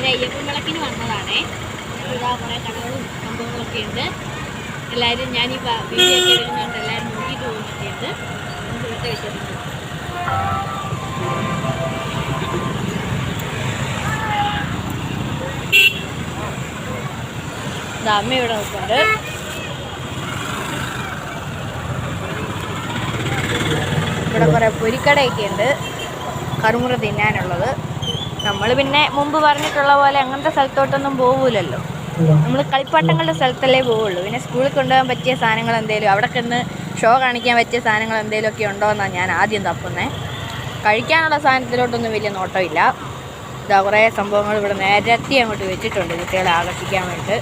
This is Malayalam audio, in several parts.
ഒരു അയ്യപ്പൻ വിളക്കിന് വന്നതാണേ. ഇതാ കുറേ കടകളും സംഭവങ്ങളൊക്കെ ഉണ്ട്. എല്ലാവരും ഞാൻ ഈ വീഡിയോ ഒക്കെ എടുക്കുന്നുണ്ട്, എല്ലാവരും നോക്കിയിട്ട് പോകുന്നൊക്കെയുണ്ട്. ഇവിടുത്തെ വെച്ചിട്ടുണ്ട്. അമ്മ ഇവിടെ നോക്കുന്നുണ്ട്. ഇവിടെ കുറേ പൊരിക്കടയൊക്കെ ഉണ്ട്, കറുമുറ തിന്നാനുള്ളത്. നമ്മൾ പിന്നെ മുമ്പ് പറഞ്ഞിട്ടുള്ള പോലെ അങ്ങനത്തെ സ്ഥലത്തോട്ടൊന്നും പോകൂലല്ലോ. നമ്മൾ കളിപ്പാട്ടങ്ങളുടെ സ്ഥലത്തല്ലേ പോവുള്ളൂ. പിന്നെ സ്കൂളിൽ കൊണ്ടുപോകാൻ പറ്റിയ സാധനങ്ങൾ എന്തെങ്കിലും, അവിടെ ചെന്ന് ഷോ കാണിക്കാൻ പറ്റിയ സാധനങ്ങൾ എന്തെങ്കിലുമൊക്കെ ഉണ്ടോ എന്നാണ് ഞാൻ ആദ്യം തപ്പുന്നത്. കഴിക്കാനുള്ള സാധനത്തിലോട്ടൊന്നും വലിയ നോട്ടമില്ല. ഇതാ കുറേ സംഭവങ്ങൾ ഇവിടെ നേരത്തെ അങ്ങോട്ട് വെച്ചിട്ടുണ്ട് കുട്ടികളെ ആകർഷിക്കാൻ വേണ്ടിയിട്ട്.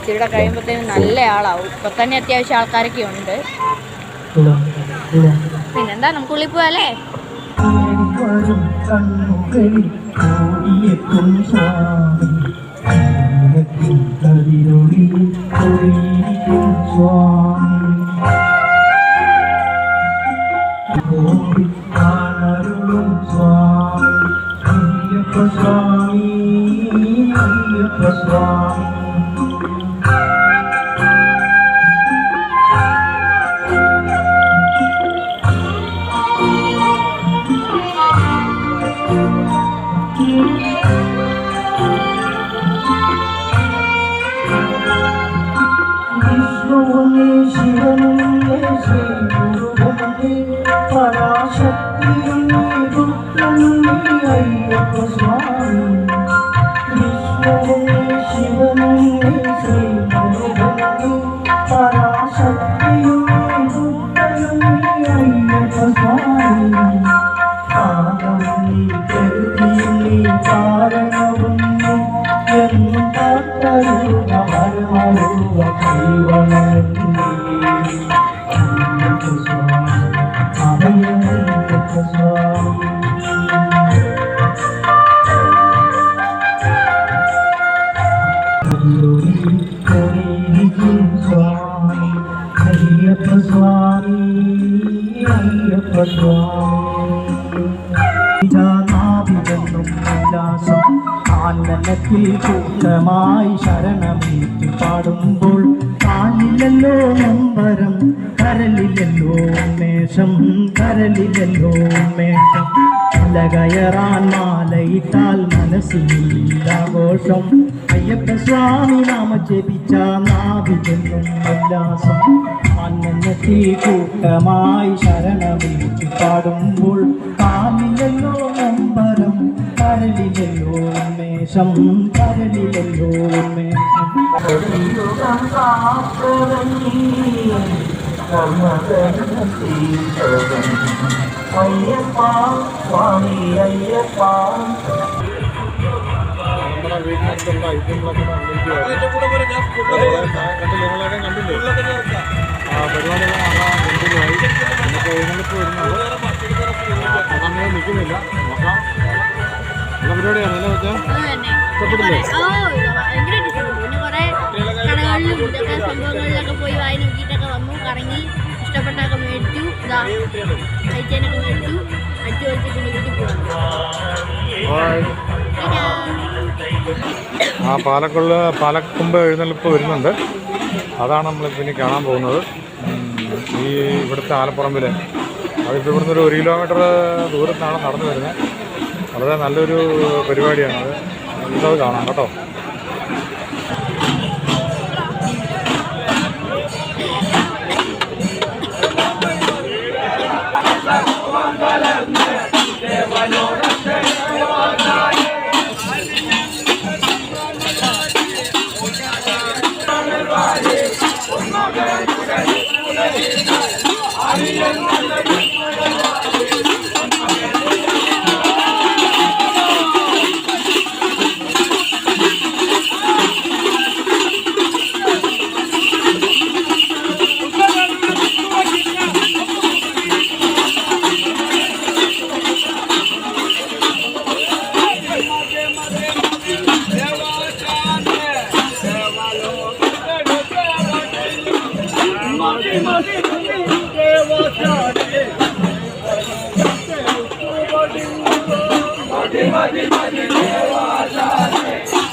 ഇവിടെ കഴിയുമ്പോഴത്തേനും നല്ല ആളാവും. ഇപ്പം തന്നെ അത്യാവശ്യം ആൾക്കാരൊക്കെ ഉണ്ട്. പിന്നെന്താ, നമുക്ക് ഉള്ളിൽ പോവാല്ലേ? ആനന്ദത്തിൽ കൂട്ടമായി ശരണമേറ്റി പാടുമ്പോൾ കാലിലല്ലോ നമ്പരം, കരലിലല്ലോ മേഷം, കരലിലല്ലോ മേഷം. കയറാൻ മാലയിട്ടാൽ മനസ്സിലാഘോഷം. അയ്യപ്പ സ്വാമി നാമ ജപിച്ച നാവിലെന്നും ഉല്ലാസം. ആനന്ദത്തിൽ കൂട്ടമായി ശരണമേറ്റി പാടുമ്പോൾ കാലിലല്ലോ നമ്പരം, കരലിലല്ലോ മേഷം, കരലിലല്ലോ മേഷം. അയ്യപ്പ സ്വാമി അയ്യപ്പ. നമ്മുടെ വീടിനടുത്തുള്ള ഐറ്റങ്ങളൊക്കെ പരിപാടികളായി നമുക്ക് എഴുന്നള്ളിപ്പ് വരുന്നുണ്ട്. അങ്ങനെ നിൽക്കുന്നില്ല. നോക്കാം, നല്ല പരിപാടിയാണ്. നല്ല വെച്ചാൽ ഇഷ്ടപ്പെട്ടില്ലേ? സംഭവങ്ങളിലൊക്കെ പോയി വായി നോക്കിയിട്ടൊക്കെ വന്നു, കറങ്ങി ഇഷ്ടപ്പെട്ടൊക്കെ മേടിച്ചു, കഴിക്കാനൊക്കെ മേടിച്ചു, അടിച്ചു വലിച്ചിട്ട് വീട്ടിൽ പോകും. ആ പാലക്കൊമ്പ് എഴുന്നള്ളിപ്പ് വരുന്നുണ്ട്. അതാണ് നമ്മളിപ്പോൾ ഇനി കാണാൻ പോകുന്നത്. ഈ ഇവിടുത്തെ ആലപ്പുറമ്പിൽ അതിപ്പോൾ ഇവിടുന്ന് ഒരു 1 കിലോമീറ്റർ ദൂരത്താണ് നടന്നു വരുന്നത്. വളരെ നല്ലൊരു പരിപാടിയാണത്. നല്ലത് കാണാം കേട്ടോ. Madi, madi, madi, madi,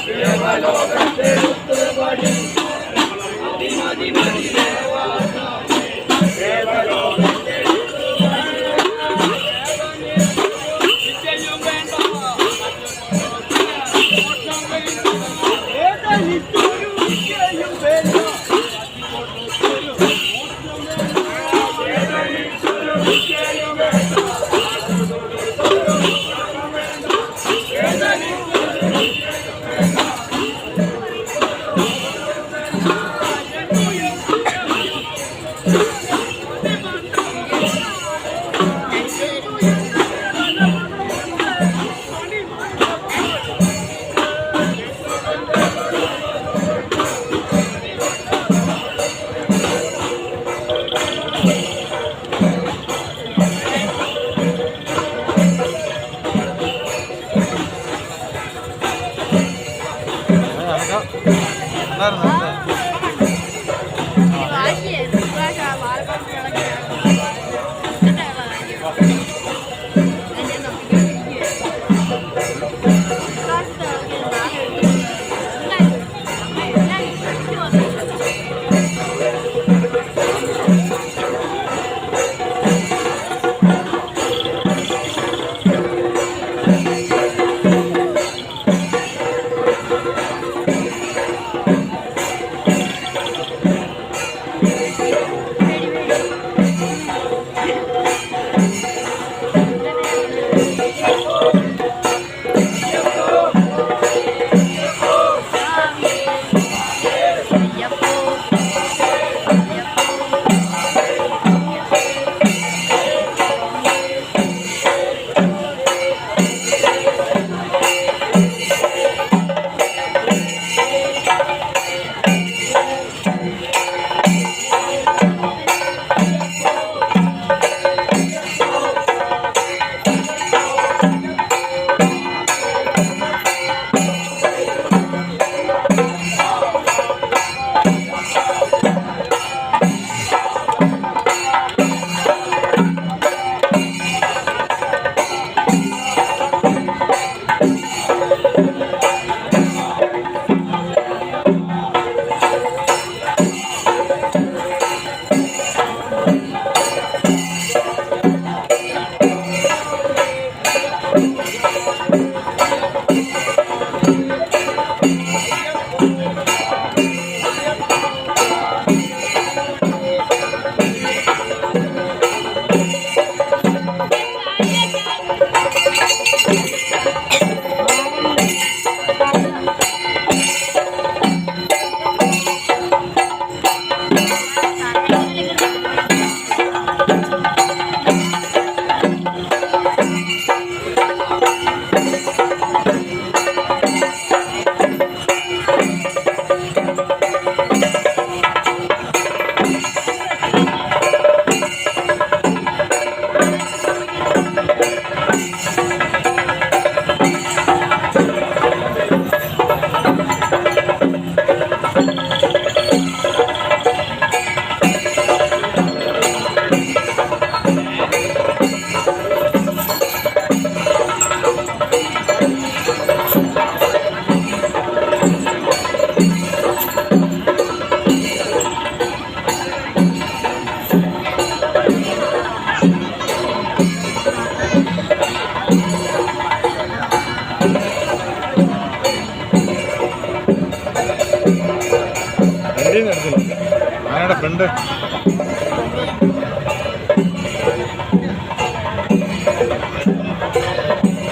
ആനയുടെ ഫ്രണ്ട്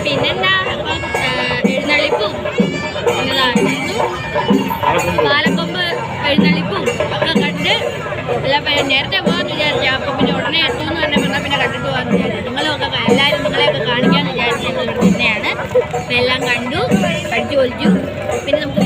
പിന്നെന്താ എഴുന്നള്ളിപ്പും പാലക്കൊമ്പ് എഴുന്നള്ളിപ്പും ഒക്കെ കണ്ട് എല്ലാം നേരത്തെ പോകാമെന്ന് വിചാരിച്ചു. അപ്പം പിന്നെ ഉടനെ എത്തുമെന്ന് തന്നെ പറഞ്ഞാൽ പിന്നെ കണ്ടിട്ട് പോകാമെന്ന് വിചാരിച്ചു. എല്ലാവരും നിങ്ങളെയൊക്കെ കാണിക്കാമെന്ന് വിചാരിച്ചത് തന്നെയാണ്. അപ്പം എല്ലാം കണ്ടു, അടിച്ചു പൊളിച്ചു. പിന്നെ നമുക്ക്